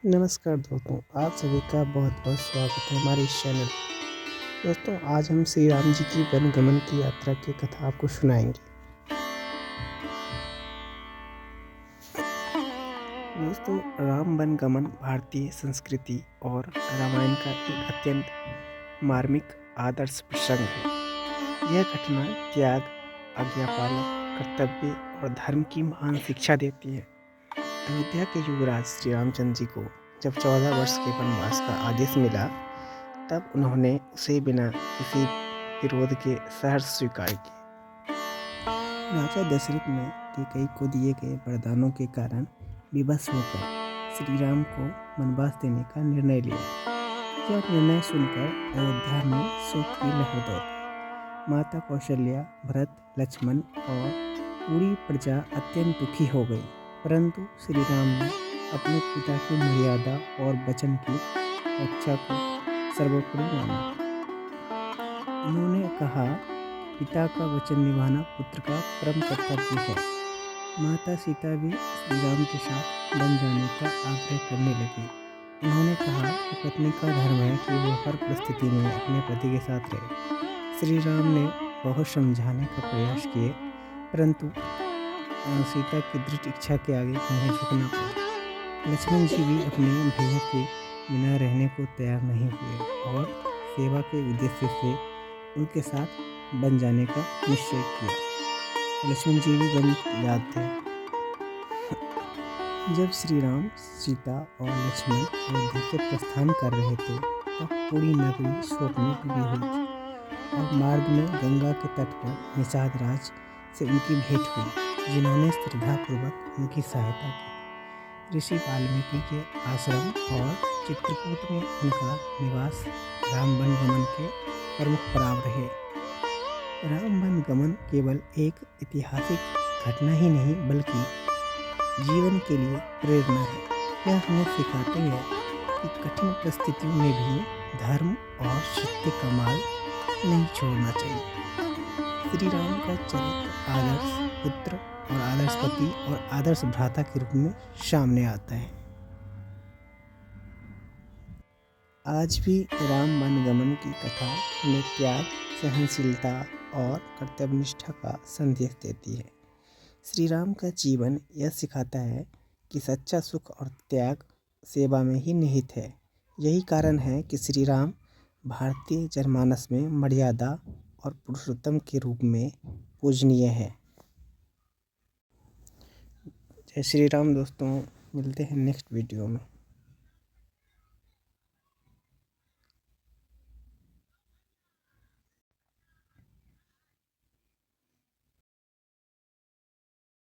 नमस्कार दोस्तों, आप सभी का बहुत बहुत स्वागत है हमारे इस चैनल। दोस्तों, आज हम श्री राम जी की वनगमन की यात्रा की कथा आपको सुनाएंगे। दोस्तों, राम वनगमन भारतीय संस्कृति और रामायण का एक अत्यंत मार्मिक आदर्श प्रसंग है। यह घटना त्याग, आज्ञा पालन, कर्तव्य और धर्म की महान शिक्षा देती है। अयोध्या के युवराज श्री रामचंद्र जी को जब 14 वर्ष के वनवास का आदेश मिला, तब उन्होंने उसे बिना किसी विरोध के सहर्ष स्वीकार किया। राजा दशरथ ने कैकेयी को दिए गए वरदानों के कारण विवश होकर श्री राम को वनवास देने का निर्णय लिया। यह निर्णय सुनकर अयोध्या में शोक की लहर दौड़ गई। माता कौशल्या, भरत, लक्ष्मण और पूरी प्रजा अत्यंत दुखी हो गई। परंतु श्री राम ने अपने पिता की मर्यादा और वचन की रक्षा को सर्वोपरि माना। उन्होंने कहा, पिता का वचन निभाना पुत्र का परम कर्तव्य है। माता सीता भी श्री राम के साथ वन जाने का आग्रह करने लगी। उन्होंने कहा कि पत्नी का धर्म है कि वो हर परिस्थिति में अपने पति के साथ रहे। श्री राम ने बहुत समझाने का प्रयास किए, परंतु सीता की दृढ़ इच्छा के आगे उन्हें झुकना पड़ा। लक्ष्मण जी भी अपने भैया के बिना रहने को तैयार नहीं हुए और सेवा के उद्देश्य से उनके साथ वन जाने का निश्चय किया। लक्ष्मण जी भी वन याद थे। जब श्री राम, सीता और लक्ष्मण अयोध्या से प्रस्थान कर रहे थे, तब पूरी नगरी शोक में डूबी हुई थी और मार्ग में गंगा के तट पर निषाद राज से उनकी भेंट हुई, जिन्होंने श्रद्धापूर्वक उनकी सहायता की। ऋषि वाल्मीकि के आश्रम और चित्रकूट में उनका निवास राम वनगमन के प्रमुख पड़ाव रहे। राम वनगमन केवल एक ऐतिहासिक घटना ही नहीं, बल्कि जीवन के लिए प्रेरणा है। यह हमें सिखाते हैं कि कठिन परिस्थितियों में भी धर्म और सत्य का मार्ग नहीं छोड़ना चाहिए। श्री राम का चरित्र आदर्श पुत्र और आदर्श पति और आदर्श भ्राता के रूप में सामने आता है। आज भी राम वनगमन की कथा हमें त्याग, सहनशीलता और कर्तव्यनिष्ठा का संदेश देती है। श्री राम का जीवन यह सिखाता है कि सच्चा सुख और त्याग सेवा में ही निहित है। यही कारण है कि श्री राम भारतीय जनमानस में मर्यादा और पुरुषोत्तम के रूप में पूजनीय है। जय श्री राम दोस्तों, मिलते हैं नेक्स्ट वीडियो में।